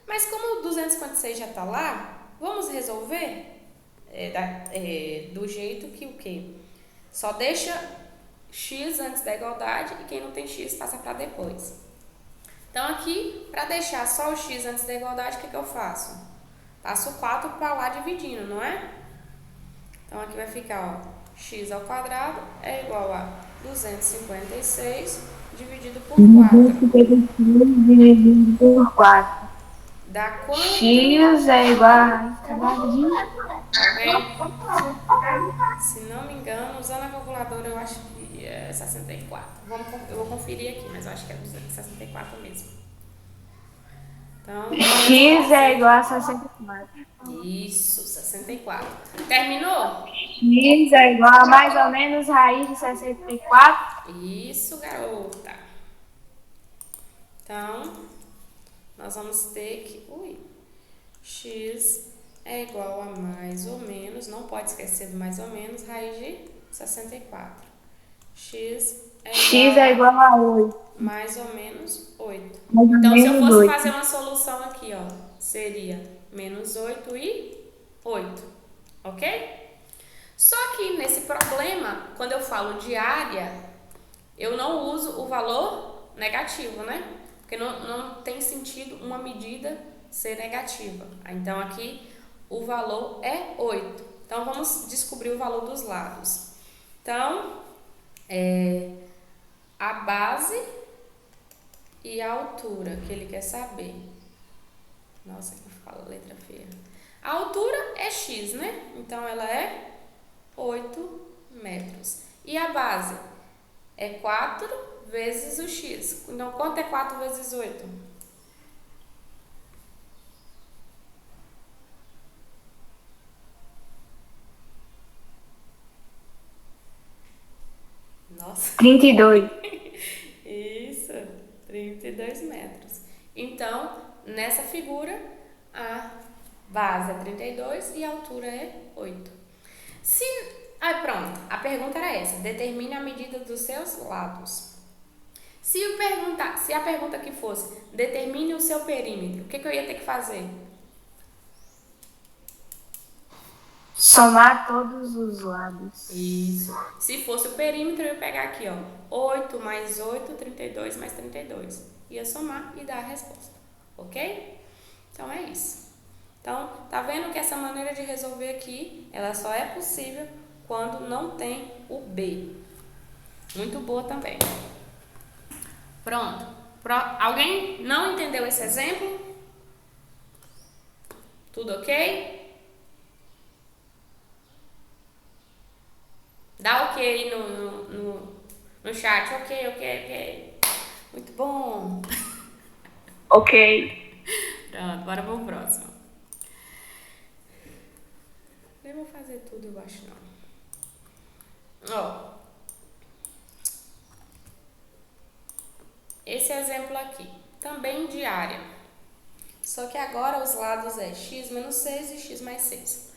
Mas como o 256 já está lá, vamos resolver do jeito que o quê? Só deixa x antes da igualdade e quem não tem x passa para depois. Então aqui, para deixar só o x antes da igualdade, o que eu faço? Passo 4 para lá dividindo, não é? Então aqui vai ficar, ó, x ao quadrado é igual a 256 dividido por 4. 256 dividido por 4. Dá quanto? X é igual a... Tá vendo? Se não me engano, usando a calculadora, eu acho que é 64. Eu vou conferir aqui, mas eu acho que é 264 mesmo. Então, X é igual a 64. Isso, 64. Terminou? X é igual a mais ou menos raiz de 64. Isso, garota. Então, nós vamos ter que... X é igual a mais ou menos, não pode esquecer do mais ou menos, raiz de 64. X É igual a 8. Mais ou menos 8. Mais ou Então, se eu menos fosse 8. fazer uma solução aqui, ó, seria menos 8 e 8, ok? Só que nesse problema, quando eu falo de área, eu não uso o valor negativo, né? Porque não tem sentido uma medida ser negativa. Então, aqui o valor é 8. Então, vamos descobrir o valor dos lados. Então, a base e a altura que ele quer saber. Nossa, que fala letra feia. A altura é x, né? Então, ela é 8 metros. E a base é 4 vezes o x. Então, quanto é 4 vezes 8? Nossa. 32. Isso, 32 metros. Então, nessa figura, a base é 32 e a altura é 8. Pronto, a pergunta era essa. Determine a medida dos seus lados. Se a pergunta aqui fosse, determine o seu perímetro, o que eu ia ter que fazer? Somar todos os lados. Isso. Se fosse o perímetro, eu ia pegar aqui, ó, 8 mais 8, 32 mais 32. Ia somar e dar a resposta, ok? Então, é isso. Então, tá vendo que essa maneira de resolver aqui, ela só é possível quando não tem o B. Muito boa também. Pronto. Alguém não entendeu esse exemplo? Tudo ok? Dá ok aí no chat. Ok. Muito bom. Ok. Pronto, bora pro próximo. Eu vou fazer tudo, eu acho não. Ó. Esse exemplo aqui, também de área. Só que agora os lados é x menos 6 e x mais 6.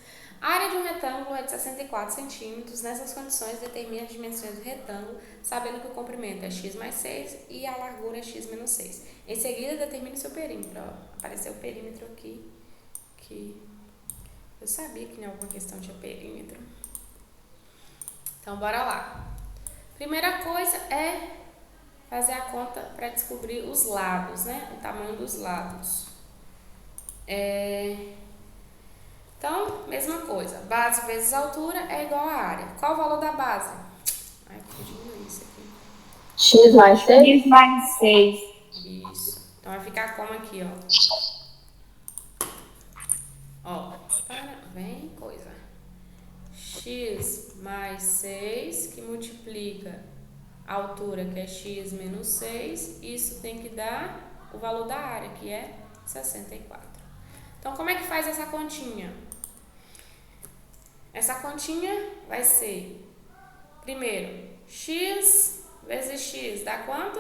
A área de um retângulo é de 64 centímetros. Nessas condições, determine as dimensões do retângulo, sabendo que o comprimento é x mais 6 e a largura é x menos 6. Em seguida, determine o seu perímetro. Ó, apareceu o perímetro aqui, que eu sabia que em alguma questão tinha perímetro. Então, bora lá. Primeira coisa é fazer a conta para descobrir os lados, né? O tamanho dos lados. Então, mesma coisa. Base vezes altura é igual a área. Qual o valor da base? Ai, vou diminuir isso aqui. X mais 6? X mais 6. Isso. Então, vai ficar como aqui, ó. Vem coisa. X mais 6 que multiplica a altura, que é x menos 6, isso tem que dar o valor da área, que é 64. Então, como é que faz essa continha? Essa continha vai ser, primeiro, x vezes x dá quanto?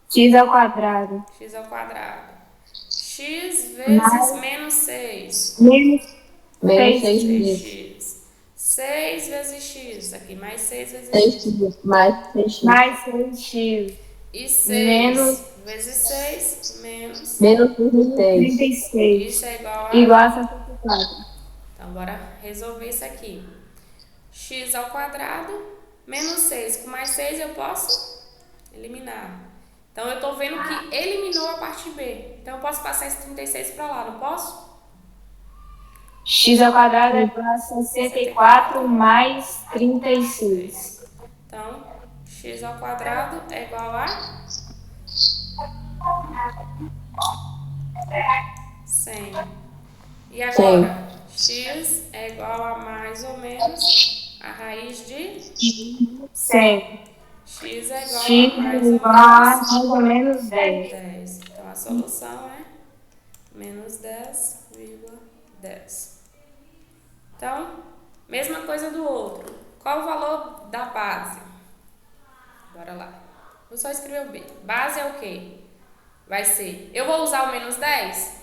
X ao quadrado. X ao quadrado. X vezes menos 6. Menos Menos 6. 6x. 6 vezes x. Aqui, mais 6 vezes x. 6x. Mais 6x. Mais 6x. E 6 Menos- vezes 6 menos. Menos 36. 36. Isso é igual a... Igual a 64. Então, bora resolver isso aqui. X ao quadrado menos 6. Com mais 6 eu posso eliminar. Então, eu tô vendo que eliminou a parte B. Então, eu posso passar esse 36 para lá, não posso? X ao quadrado é igual a 64 mais 36. Então, x ao quadrado é igual a 100. E agora, x é igual a mais ou menos a raiz de 100. x é igual X a mais é ou igual a menos mais ou menos 10. 10. Então, a solução é menos 10,10. Então, mesma coisa do outro. Qual o valor da base? Bora lá. Vou só escrever o B. Base é o quê? Vai ser... Eu vou usar o menos 10?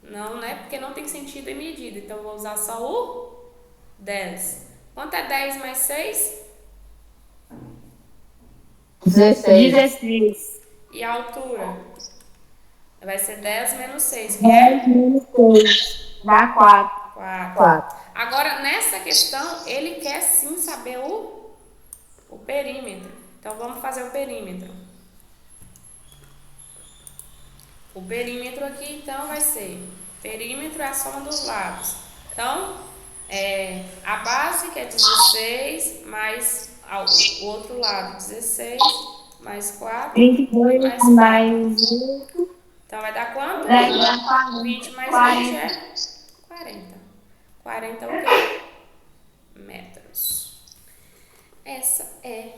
Não, né? Porque não tem sentido em medida. Então, eu vou usar só o 10. Quanto é 10 mais 6? 16. 16. E a altura? Vai ser 10 menos 6, que é 10 menos 6. Dá 4. 4. 4. Agora, nessa questão, ele quer sim saber o perímetro. Então, vamos fazer o perímetro. O perímetro aqui, então, vai ser... Perímetro é a soma dos lados. Então, a base, que é 16, mais o outro lado, 16, mais 4, 32 mais mais 8. Então, vai dar quanto? Vai dar 40. 20 mais 20 é 40. 40 é o quê? Metros. Essa é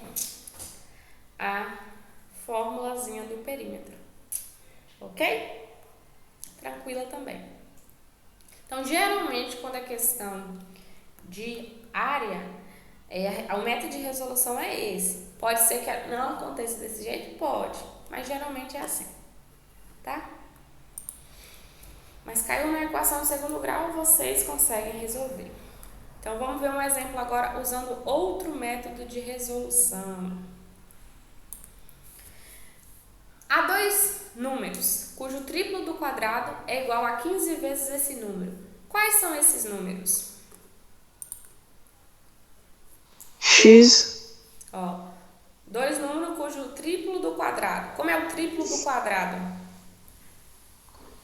a formulazinha do perímetro. Ok? Tranquila também. Então, geralmente, quando a questão de área, o método de resolução é esse. Pode ser que não aconteça desse jeito? Pode. Mas, geralmente, é assim. Tá? Mas caiu na equação do segundo grau, vocês conseguem resolver. Então, vamos ver um exemplo agora usando outro método de resolução. Há dois números, cujo triplo do quadrado é igual a 15 vezes esse número. Quais são esses números? X. Ó, dois números cujo triplo do quadrado. Como é o triplo do quadrado?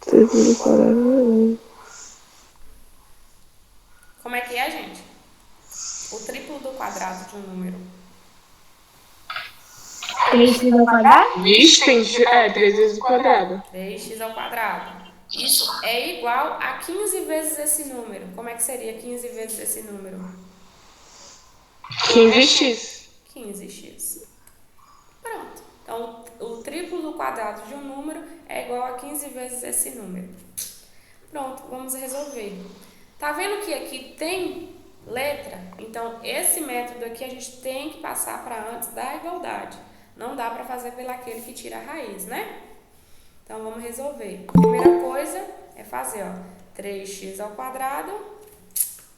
Triplo do quadrado. Como é que é, gente? O triplo do quadrado de um número. 3x ao quadrado? Vixe, tem 3 vezes o quadrado. 3x ao quadrado. Isso é igual a 15 vezes esse número. Como é que seria 15 vezes esse número? 15x. 15x. Pronto. Então, o triplo do quadrado de um número é igual a 15 vezes esse número. Pronto, vamos resolver. Tá vendo que aqui tem letra? Então, esse método aqui a gente tem que passar para antes da igualdade. Não dá para fazer pelaquele que tira a raiz, né? Então, vamos resolver. Primeira coisa é fazer, ó, 3x ao quadrado.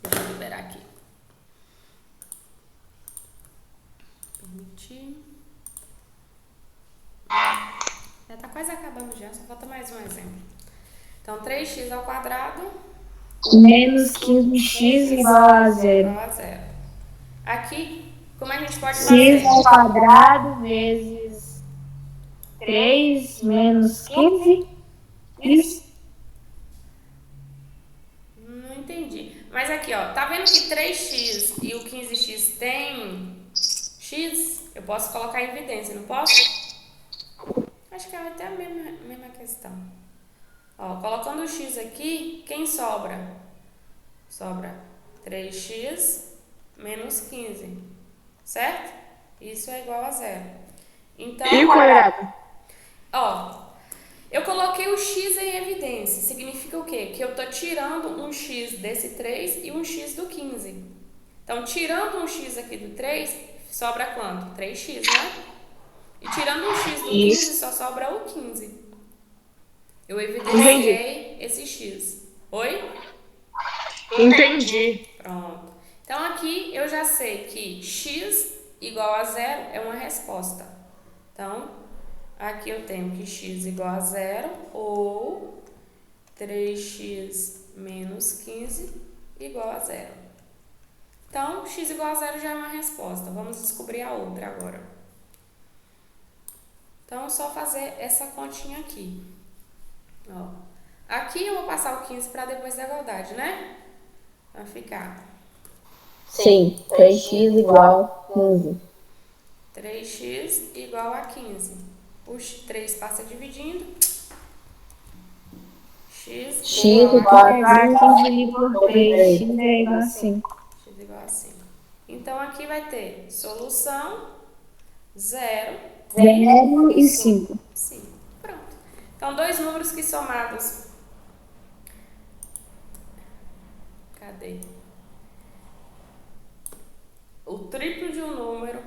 Deixa eu liberar aqui. Permitir. Já tá quase acabando já, só falta mais um exemplo. Então, 3x ao quadrado Menos 15x igual a 0. igual a 0. Aqui, como a gente pode X fazer? ao quadrado vezes 3 menos 15. Isso. Não entendi. Mas aqui, ó, tá vendo que 3x e o 15x tem x? Eu posso colocar em evidência, não posso? Acho que é até a mesma questão. Ó, colocando o x aqui, quem sobra? Sobra 3x menos 15, certo? Isso é igual a zero. Então, E o quadrado? ó, eu coloquei o x em evidência. Significa o quê? Que eu tô tirando um x desse 3 e um x do 15. Então, tirando um x aqui do 3, sobra quanto? 3x, né? E tirando um x do 15, só sobra o 15. Eu evidenciei esse x. Oi? Entendi. Pronto. Então, aqui eu já sei que x igual a zero é uma resposta. Então, aqui eu tenho que x igual a zero ou 3x menos 15 igual a zero. Então, x igual a zero já é uma resposta. Vamos descobrir a outra agora. Então, é só fazer essa continha aqui. Ó. Aqui eu vou passar o 15 para depois da igualdade, né? Vai ficar Sim, 3x igual 15. 3x igual a 15. O 3 passa dividindo. X igual a 15 dividido por 3, x é igual a 5. x igual a 5. Então, aqui vai ter solução 0, 0 e 5. 5. Pronto. Então, dois números que somados... Cadê? O triplo de um número,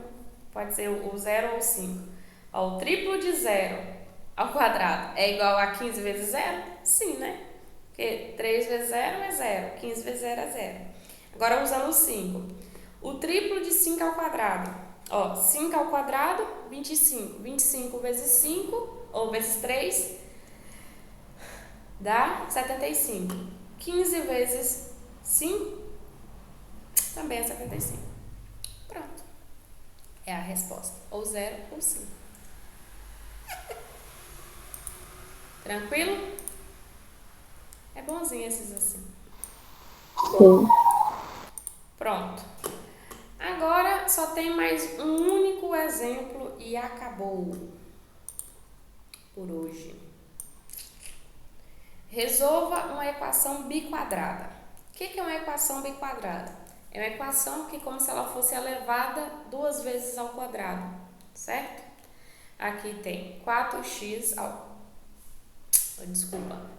pode ser o 0 ou o 5. Ó, o triplo de 0 ao quadrado é igual a 15 vezes 0? Sim, né? Porque 3 vezes 0 é 0, 15 vezes 0 é 0. Agora, usando o 5. O triplo de 5 ao quadrado. Ó, 5 ao quadrado, 25. 25 vezes 5, ou vezes 3, dá 75. 15 vezes 5, também é 75. Pronto. É a resposta. Ou 0 ou 5. Tranquilo? É bonzinho esses assim. Sim. Pronto. Agora só tem mais um único exemplo e acabou por hoje. Resolva uma equação biquadrada. O que é uma equação biquadrada? É uma equação que é como se ela fosse elevada 2 vezes ao quadrado, certo? Aqui tem 4x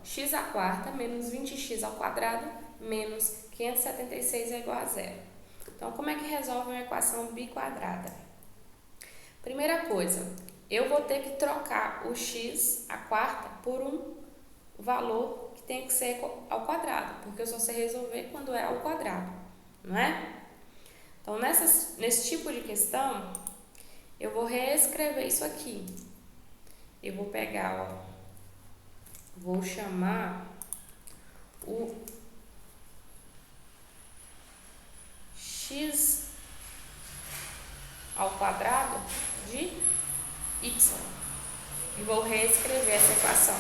x à quarta menos 20x ao quadrado menos 576 é igual a zero. Então, como é que resolve uma equação biquadrada? Primeira coisa, eu vou ter que trocar o x à quarta por um valor que tem que ser ao quadrado, porque eu só sei resolver quando é ao quadrado, não é? Então, nesse tipo de questão, eu vou reescrever isso aqui. Eu vou pegar, ó, vou chamar o x ao quadrado de y e vou reescrever essa equação.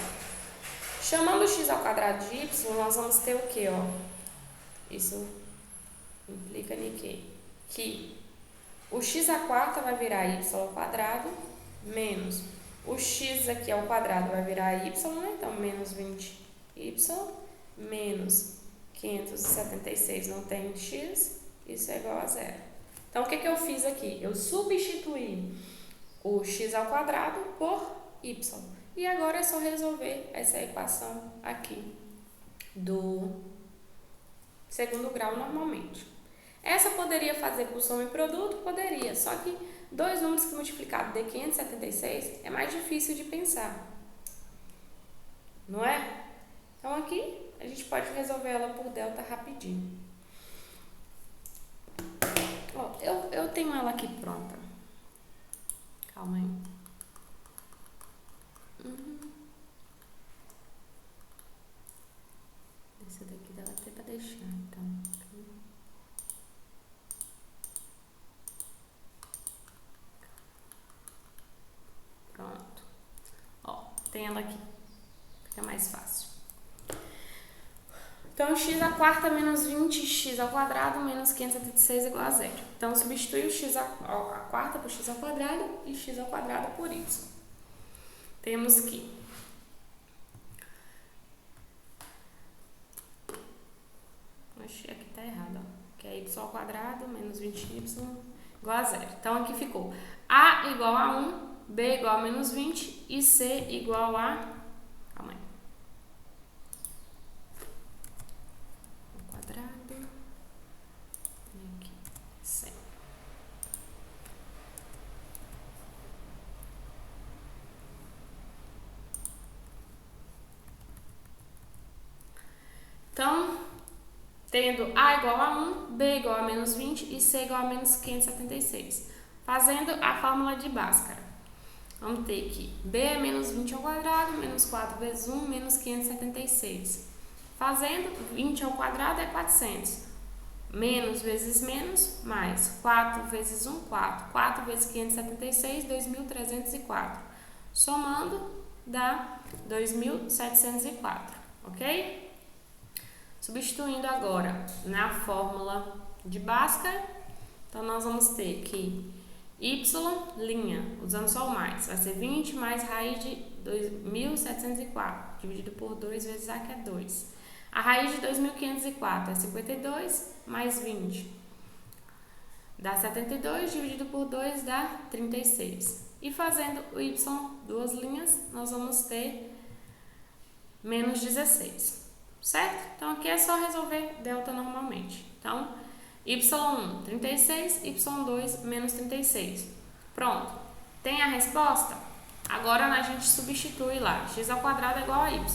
Chamando o x ao quadrado de y, nós vamos ter o quê, ó? Isso implica em quê? Que o x à quarta vai virar y ao quadrado menos o x aqui ao quadrado vai virar y, né? Então, menos 20y menos 576 não tem x, isso é igual a zero. Então, o que eu fiz aqui? Eu substituí o x ao quadrado por y. E agora é só resolver essa equação aqui do segundo grau normalmente. Essa poderia fazer por soma e produto? Poderia, só que dois números que multiplicado de 576 é mais difícil de pensar, não é? Então aqui a gente pode resolver ela por delta rapidinho. Ó, eu tenho ela aqui pronta. Calma aí. Esse daqui dá até pra deixar, então. Pronto. Ó, tem ela aqui. Fica mais fácil. Então, x à quarta menos 20x ao quadrado menos 576 é igual a zero. Então, substitui o x à quarta por x ao quadrado e x ao quadrado por y. Temos que Oxi, aqui tá errado, ó. Que é y ao quadrado menos 20y igual a 0. Então, aqui ficou A igual a 1, B igual a menos 20 e C igual a... Calma aí. Quadrado. E aqui, C. Então, tendo A igual a 1, B igual a menos 20 e C igual a menos 576. Fazendo a fórmula de Bhaskara. Vamos ter que B é menos 20 ao quadrado, menos 4 vezes 1, menos 576. Fazendo, 20 ao quadrado é 400. Menos vezes menos, mais 4 vezes 1, 4. 4 vezes 576, 2.304. Somando, dá 2.704, ok? Substituindo agora na fórmula de Bhaskara, então nós vamos ter que y', usando só o mais, vai ser 20 mais raiz de 2.704, dividido por 2 vezes A, que é 2. A raiz de 2.504 é 52 mais 20, dá 72, dividido por 2 dá 36. E fazendo o y, duas linhas, nós vamos ter menos 16. Certo? Então, aqui é só resolver delta normalmente. Então, y1, 36, y2, menos 36. Pronto. Tem a resposta? Agora, a gente substitui lá. X ao quadrado é igual a y.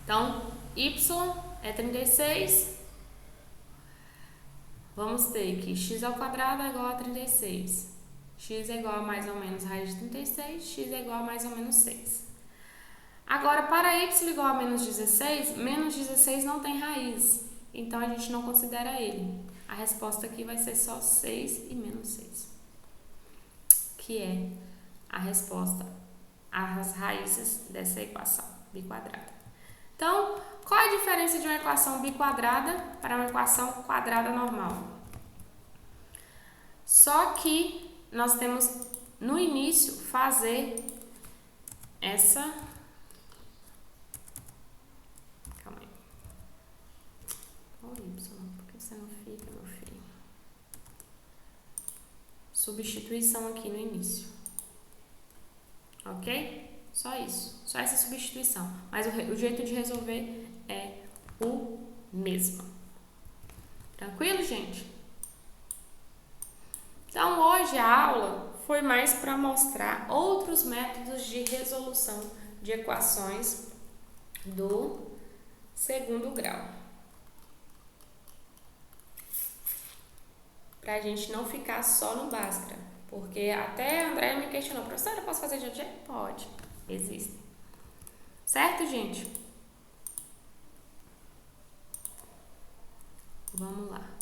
Então, y é 36. Vamos ter que x ao quadrado é igual a 36. X é igual a mais ou menos raiz de 36. X é igual a mais ou menos 6. Agora, para y igual a menos 16 não tem raiz, então a gente não considera ele. A resposta aqui vai ser só 6 e menos 6, que é a resposta às raízes dessa equação biquadrada. Então, qual é a diferença de uma equação biquadrada para uma equação quadrada normal? Só que nós temos no início fazer essa... Por que você não fica, meu filho? Substituição aqui no início. Ok? Só isso. Só essa substituição. Mas o jeito de resolver é o mesmo. Tranquilo, gente? Então, hoje a aula foi mais para mostrar outros métodos de resolução de equações do segundo grau. Pra gente não ficar só no Bhaskara, porque até a Andréia me questionou, professora, posso fazer de outro jeito? Pode, existe. Certo, gente? Vamos lá.